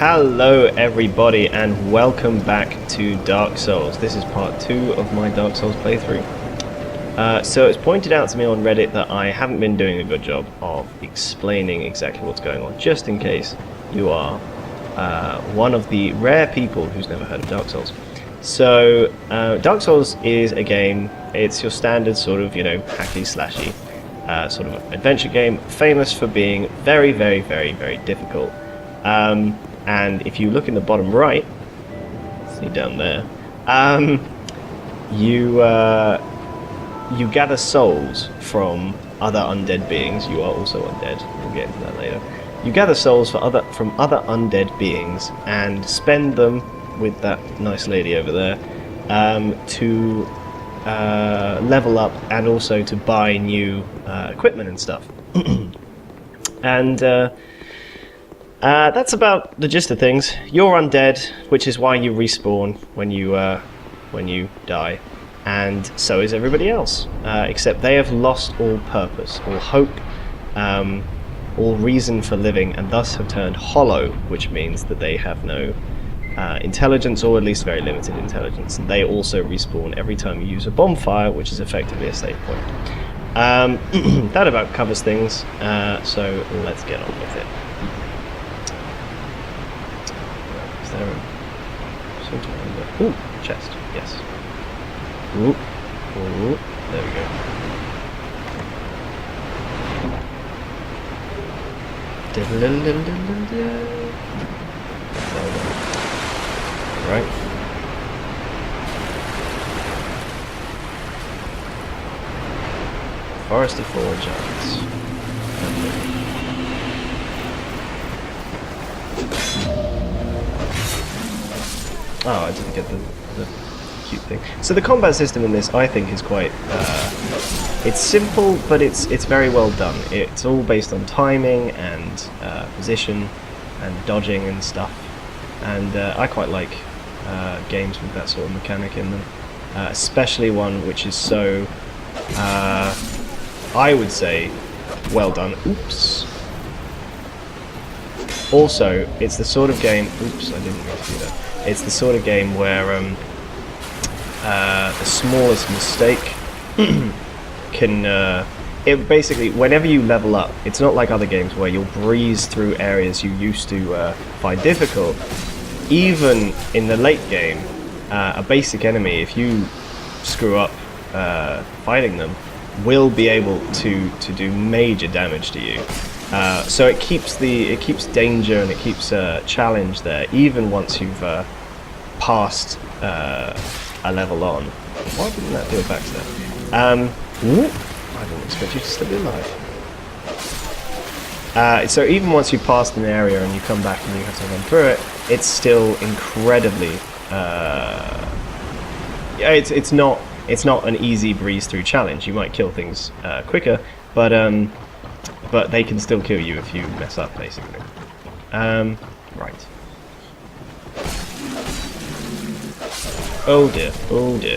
Hello everybody and welcome back to Dark Souls. This is part 2 of my Dark Souls playthrough. So it's pointed out to me on Reddit that I haven't been doing a good job of explaining exactly what's going on, just in case you are one of the rare people who's never heard of Dark Souls. So Dark Souls is a game, it's your standard sort of, hacky slashy sort of adventure game, famous for being very, very, very, very difficult. And if you look in the bottom right, see down there, you gather souls from other undead beings. You are also undead. We'll get into that later. You gather souls from other undead beings and spend them with that nice lady over there to level up and also to buy new equipment and stuff. And that's about the gist of things. You're undead, which is why you respawn when you die, and so is everybody else, except they have lost all purpose, all hope, all reason for living, and thus have turned hollow, which means that they have no intelligence, or at least very limited intelligence. And they also respawn every time you use a bonfire, which is effectively a save point. That about covers things, so let's get on with it. Ooh, chest, yes. Ooh, ooh, there we go. Right. Forest of Fallen Giants. Okay. Oh, I didn't get the cute thing. So the combat system in this, I think, is quite... it's simple, but it's very well done. It's all based on timing and position and dodging and stuff. And I quite like games with that sort of mechanic in them. Especially one which is so, I would say, well done. Oops. Also, it's the sort of game... Oops, I didn't mean to do that. It's the sort of game where the smallest mistake can... it basically, whenever you level up, it's not like other games where you'll breeze through areas you used to find difficult. Even in the late game, a basic enemy, if you screw up fighting them, will be able to do major damage to you. So it keeps danger and it keeps challenge there, even once you've passed a level on. Why didn't that do a backstab? I didn't expect you to still be alive. So even once you've passed an area and you come back and you have to run through it, it's still incredibly. It's not an easy breeze through challenge. You might kill things quicker, but they can still kill you if you mess up, basically. Right. Oh dear,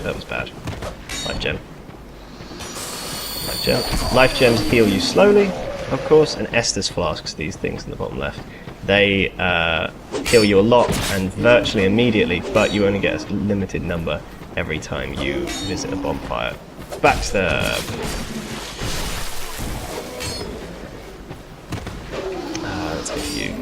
that was bad. Life gem. Life gem. Life gems heal you slowly, of course, and Estus flasks, these things in the bottom left, they heal you a lot and virtually immediately, but you only get a limited number every time you visit a bonfire. Backstab. Let's hit you.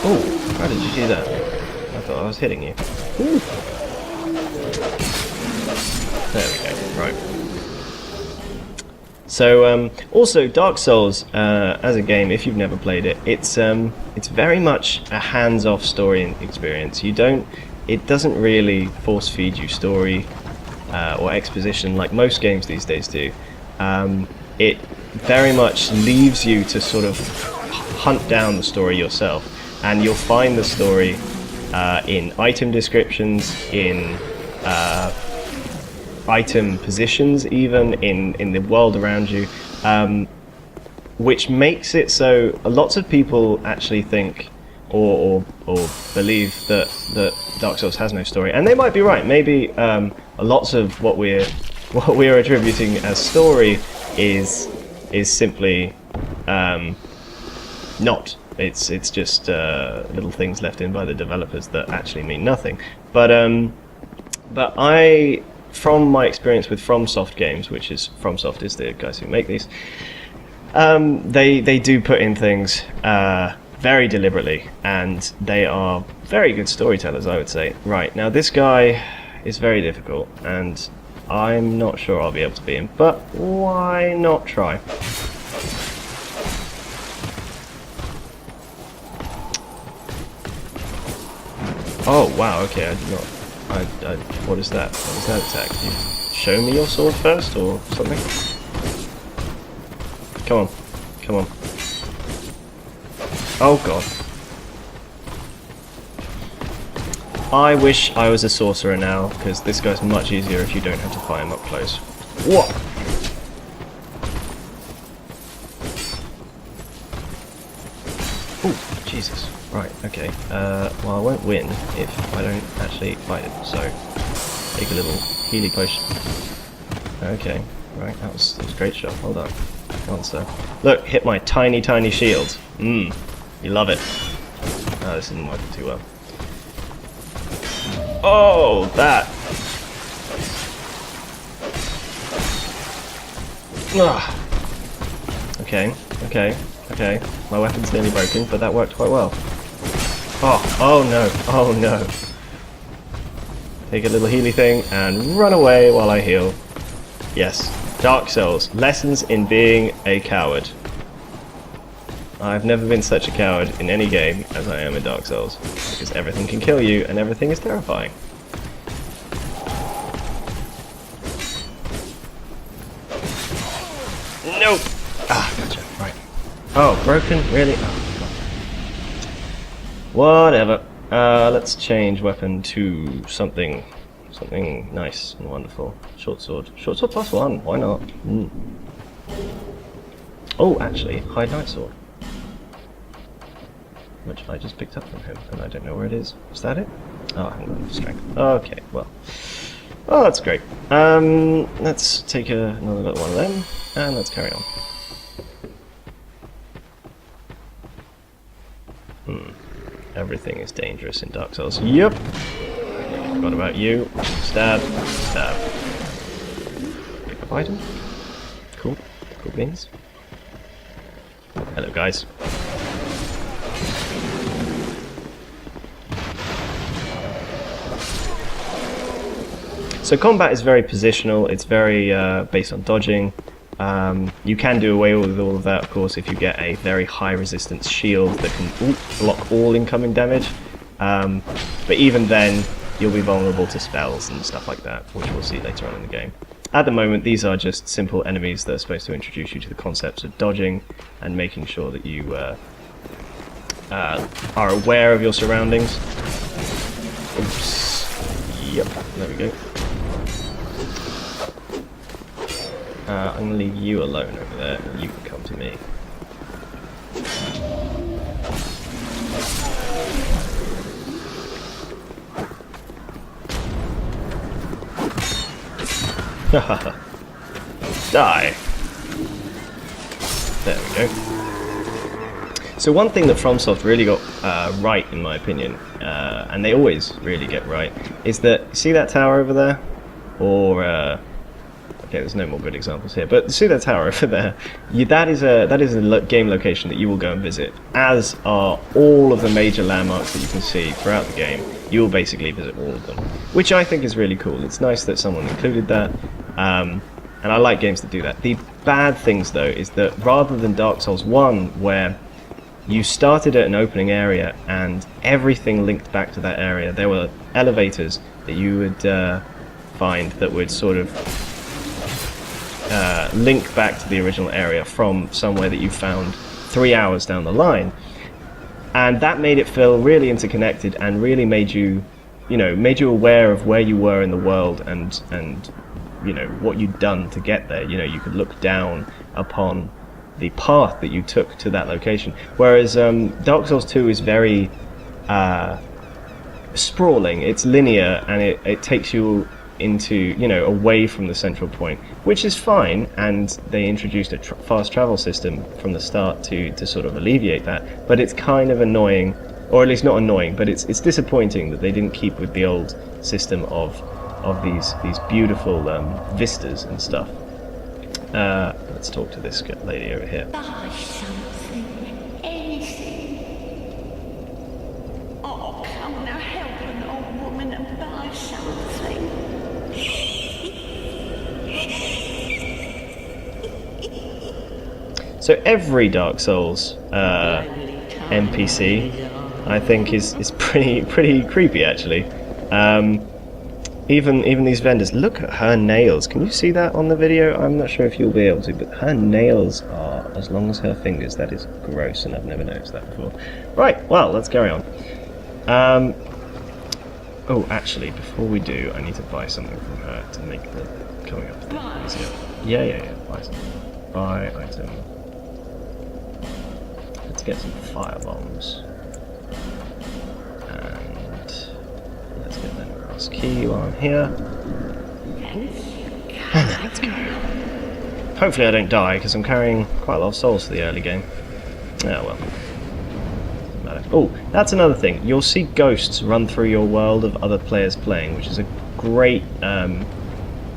Oh, how did you do that? I thought I was hitting you. Ooh. There we go, right. So, also, Dark Souls, as a game, if you've never played it, it's very much a hands-off story experience. It doesn't really force-feed you story or exposition like most games these days do. It very much leaves you to sort of hunt down the story yourself, and you'll find the story in item descriptions, in item positions, even in the world around you, which makes it so lots of people actually think or believe that Dark Souls has no story, and they might be right. Maybe lots of what we're attributing as story is simply not. It's just little things left in by the developers that actually mean nothing. But I, from my experience with FromSoft games, which is FromSoft is the guys who make these, they do put in things very deliberately, and they are very good storytellers, I would say. Right, now this guy is very difficult, and I'm not sure I'll be able to beat him, but why not try? Oh wow, okay, I did not. What is that? What is that attack? You show me your sword first, or something? Come on, come on. Oh god. I wish I was a sorcerer now, because this guy's much easier if you don't have to fight him up close. What? Ooh, Jesus. Right, okay. Well, I won't win if I don't actually fight it, so take a little healing potion. Okay, right, that was a great shot. Well done. Well done, sir. Look, hit my tiny, tiny shield. You love it. Oh, this isn't working too well. Oh, that! Okay, okay, okay. My weapon's nearly broken, but that worked quite well. Oh no, oh no. Take a little healy thing and run away while I heal. Yes, Dark Souls. Lessons in being a coward. I've never been such a coward in any game as I am in Dark Souls, because everything can kill you and everything is terrifying. Nope! Ah, gotcha, right. Oh, broken? Really? Oh, whatever. Let's change weapon to something nice and wonderful. Short sword. Short sword +1, why not? Oh, actually, high knight sword. Which I just picked up from him, and I don't know where it is. Is that it? Oh, I haven't got enough strength. Okay, well. Oh, that's great. Let's take another little one of them, and let's carry on. Everything is dangerous in Dark Souls. Yep! Forgot about you. Stab, stab. Pick up item. Cool. Cool beans. Hello, guys. So combat is very positional, it's very based on dodging. You can do away with all of that, of course, if you get a very high resistance shield that can block all incoming damage. But even then, you'll be vulnerable to spells and stuff like that, which we'll see later on in the game. At the moment, these are just simple enemies that are supposed to introduce you to the concepts of dodging and making sure that you are aware of your surroundings. Oops. Yep, there we go. I'm going to leave you alone over there, and you can come to me. Haha. Die! There we go. So one thing that FromSoft really got right, in my opinion, and they always really get right, is that, see that tower over there? Or, okay, there's no more good examples here, but see that tower over there? That is a game location that you will go and visit, as are all of the major landmarks that you can see throughout the game. You will basically visit all of them, which I think is really cool. It's nice that someone included that, and I like games that do that. The bad things, though, is that rather than Dark Souls 1, where you started at an opening area and everything linked back to that area, there were elevators that you would find that would sort of link back to the original area from somewhere that you found 3 hours down the line, and that made it feel really interconnected and really made you aware of where you were in the world and you know what you'd done to get there. You know, you could look down upon the path that you took to that location, whereas Dark Souls 2 is very sprawling. It's linear, and it takes you into, you know, away from the central point, which is fine, and they introduced a fast travel system from the start to sort of alleviate that, but it's kind of annoying, or at least not annoying, but it's disappointing that they didn't keep with the old system of these beautiful vistas and stuff. Let's talk to this lady over here. Buy something, anything. Oh, come now, help an old woman and buy something. So every Dark Souls NPC, I think, is pretty creepy, actually. Even these vendors. Look at her nails. Can you see that on the video? I'm not sure if you'll be able to, but her nails are as long as her fingers. That is gross, and I've never noticed that before. Right, well, let's carry on. Oh, actually, before we do, I need to buy something from her to make the coming up easier. Yeah. Buy something. Buy item. Let's get some fire bombs. And let's get that across key while I'm here. And then let's go. Hopefully I don't die, because I'm carrying quite a lot of souls for the early game. Yeah, well. Doesn't matter. Oh, that's another thing. You'll see ghosts run through your world of other players playing, which is a great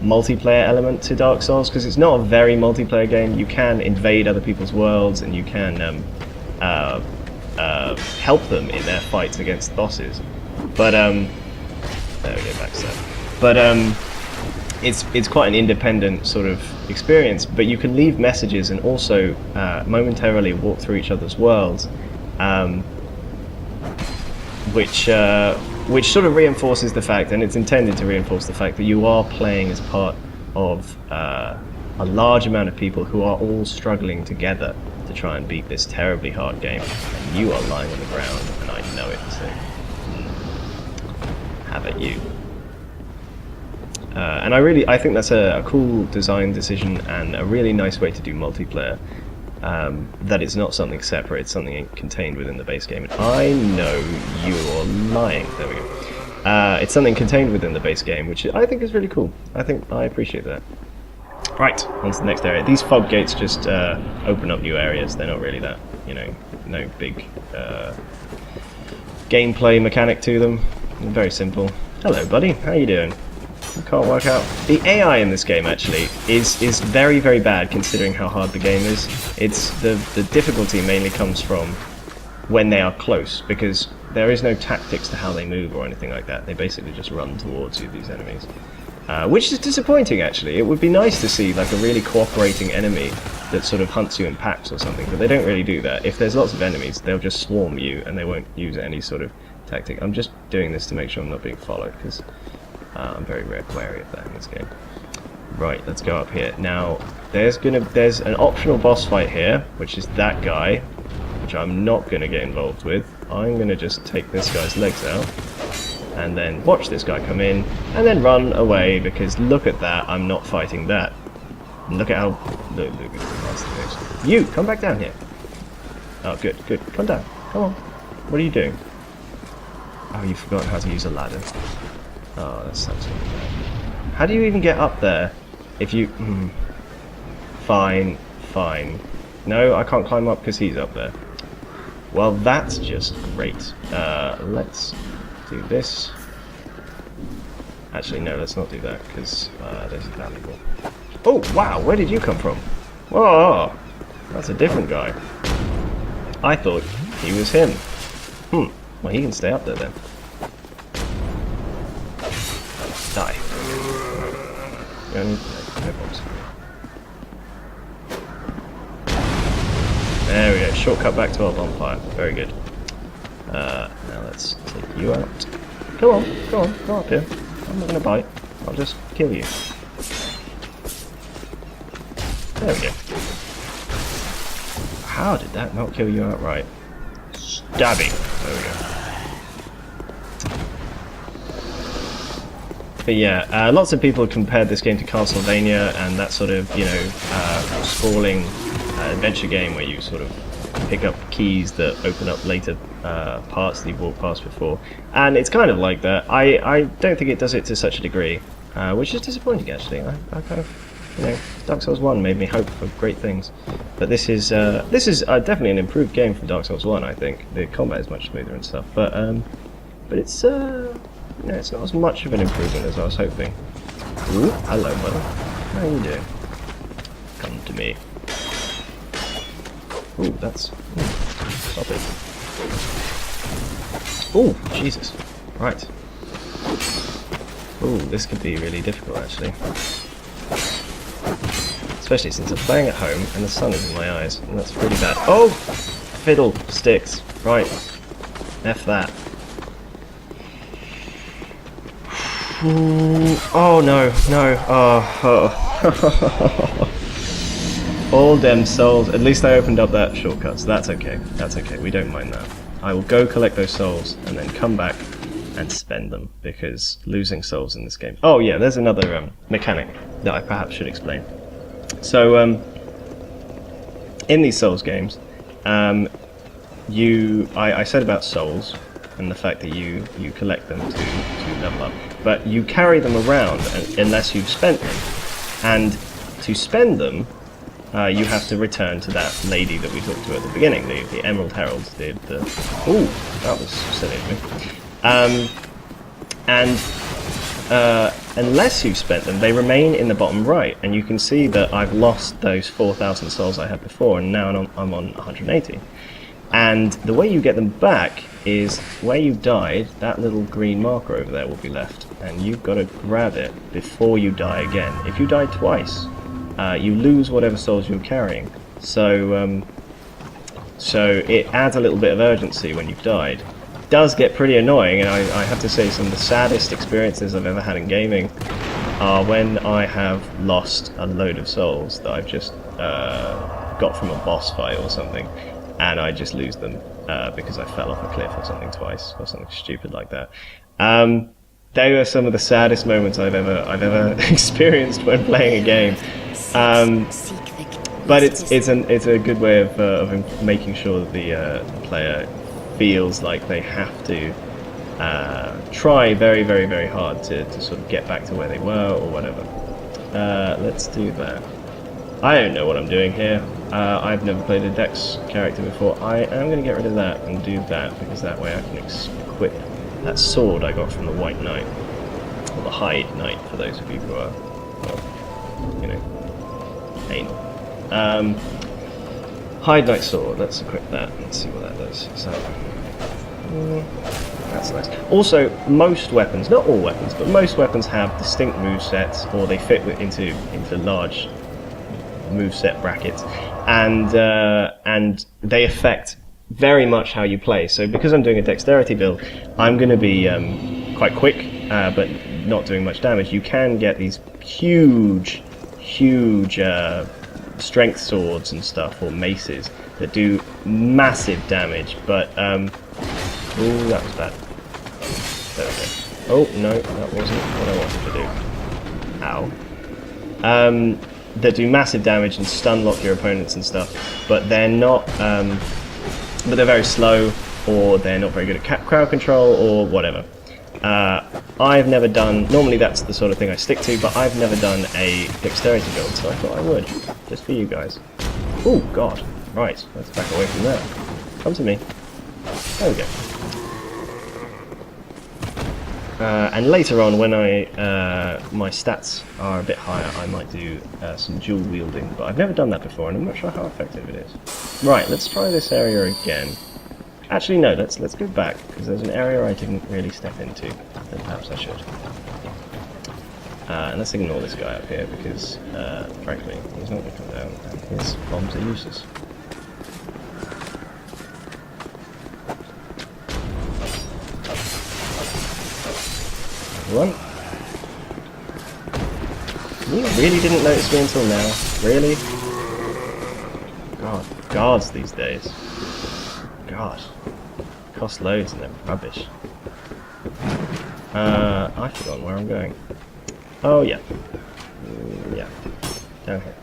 multiplayer element to Dark Souls, because it's not a very multiplayer game. You can invade other people's worlds, and you can help them in their fights against bosses. But there we go, back to that. But it's quite an independent sort of experience. But you can leave messages and also momentarily walk through each other's worlds, which sort of reinforces the fact, and it's intended to reinforce the fact, that you are playing as part of a large amount of people who are all struggling together to try and beat this terribly hard game. And you are lying on the ground, and I know it, so have at you. And I think that's a cool design decision and a really nice way to do multiplayer. That it's not something separate, it's something contained within the base game. And I know you're lying. There we go. It's something contained within the base game, which I think is really cool. I appreciate that. Right, on to the next area. These fog gates just open up new areas. They're not really that, no big gameplay mechanic to them. They're very simple. Hello, buddy. How you doing? I can't work out. The AI in this game actually is very, very bad considering how hard the game is. It's the difficulty mainly comes from when they are close, because there is no tactics to how they move or anything like that. They basically just run towards you, these enemies. Which is disappointing, actually. It would be nice to see like a really cooperating enemy that sort of hunts you in packs or something, but they don't really do that. If there's lots of enemies, they'll just swarm you and they won't use any sort of tactic. I'm just doing this to make sure I'm not being followed, because I'm very wary of that in this game. Right, let's go up here. Now, there's an optional boss fight here, which is that guy, which I'm not gonna get involved with. I'm gonna just take this guy's legs out, and then watch this guy come in, and then run away, because look at that, I'm not fighting that. Look at how... Look at the nasty face. You, come back down here. Oh, good, come down, come on. What are you doing? Oh, you've forgotten how to use a ladder. Oh, that sounds really bad. How do you even get up there if you... Fine. No, I can't climb up because he's up there. Well, that's just great. Let's do this. Actually, no, let's not do that, because this is valuable. Oh, wow, where did you come from? Whoa, that's a different guy. I thought he was him. Well, he can stay up there then. Die. No bombs. There we go, shortcut back to our bonfire. Very good. Now let's take you out. Go on, go up here. I'm not going to bite. I'll just kill you. There we go. How did that not kill you outright? Stabbing. There we go. But yeah, lots of people have compared this game to Castlevania and that sort of, sprawling adventure game where you sort of pick up keys that open up later parts that you've walked past before. And it's kind of like that. I don't think it does it to such a degree. which is disappointing actually. I kind of, you know, Dark Souls 1 made me hope for great things, but this is definitely an improved game from Dark Souls 1. I think the combat is much smoother and stuff, but it's you know, it's not as much of an improvement as I was hoping. Ooh, hello, brother. How are you doing? Come to me. Ooh, that's... Stop it. Ooh, Jesus. Right. Ooh, this could be really difficult, actually. Especially since I'm playing at home and the sun is in my eyes, and that's pretty bad. Oh! Fiddle sticks. Right. F that. Ooh, oh, no, no. Oh. All dem souls. At least I opened up that shortcut, so that's okay. That's okay, we don't mind that. I will go collect those souls and then come back and spend them, because losing souls in this game... Oh yeah, there's another mechanic that I perhaps should explain. So, in these Souls games, I said about souls and the fact that you collect them to level up, but you carry them around unless you've spent them. And to spend them, you have to return to that lady that we talked to at the beginning, the Emerald Herald. Ooh, that was silly of me. Unless you've spent them, they remain in the bottom right, and you can see that I've lost those 4,000 souls I had before, and now I'm on 180. And the way you get them back is where you died, that little green marker over there will be left, and you've got to grab it before you die again. If you die twice, you lose whatever souls you're carrying. So it adds a little bit of urgency when you've died. It does get pretty annoying, and I have to say some of the saddest experiences I've ever had in gaming are when I have lost a load of souls that I've just got from a boss fight or something, and I just lose them because I fell off a cliff or something twice, or something stupid like that. They were some of the saddest moments I've ever experienced when playing a game. But it's a good way of making sure that the player feels like they have to try very, very, very hard to sort of get back to where they were or whatever. Let's do that. I don't know what I'm doing here. I've never played a Dex character before. I am going to get rid of that and do that, because that way I can equip that sword I got from the White Knight, or the Hide Knight for those of you who are, well, you know, anal. Hide Knight sword, let's equip that and see what that does. So, that's nice. Also, most weapons, not all weapons, but most weapons have distinct movesets, or they fit into large moveset brackets, and they affect very much how you play. So because I'm doing a dexterity build, I'm going to be quite quick, but not doing much damage. You can get these huge strength swords and stuff, or maces, that do massive damage, but ooh, that was bad. There we go. Oh no, that wasn't what I wanted to do. Ow. That do massive damage and stun lock your opponents and stuff, but they're not but they're very slow, or they're not very good at crowd control, or whatever. I've never done, normally that's the sort of thing I stick to, but I've never done a dexterity build, so I thought I would, just for you guys. Oh god, right, let's back away from that. Come to me. There we go. And later on, when my stats are a bit higher, I might do some dual wielding, but I've never done that before, and I'm not sure how effective it is. Right, let's try this area again. Actually, no, let's go back, because there's an area I didn't really step into, that perhaps I should. And let's ignore this guy up here, because, frankly, he's not going to come down, and his bombs are useless. One. You really didn't notice me until now? Really? God, guards these days. God. Cost loads and they're rubbish. I've forgotten where I'm going. Oh yeah. Yeah. Down here.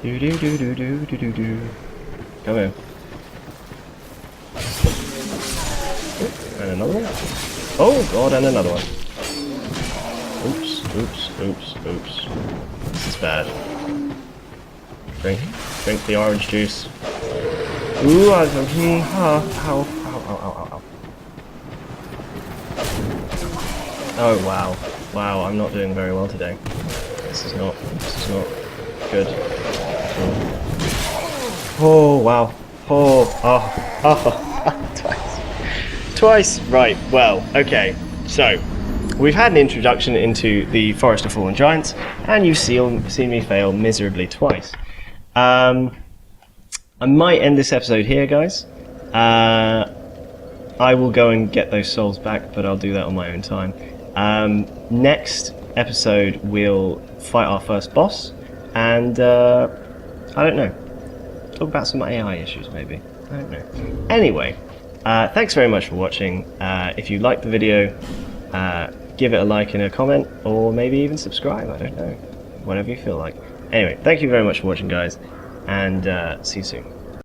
Do do do do do do do do. Come in. And another one. Oh god, and another one. oops. This is bad. Drink the orange juice. Ooh, ow. Oh wow. Wow, I'm not doing very well today. This is not good. Oh wow. Twice. Right, well, okay. So, we've had an introduction into the Forest of Fallen Giants, and you've seen me fail miserably twice. I might end this episode here, guys. I will go and get those souls back, but I'll do that on my own time. Next episode, we'll fight our first boss, and I don't know. Talk about some AI issues, maybe. I don't know. Anyway, thanks very much for watching. If you liked the video, give it a like and a comment, or maybe even subscribe. I don't know. Whatever you feel like. Anyway, thank you very much for watching, guys, and see you soon.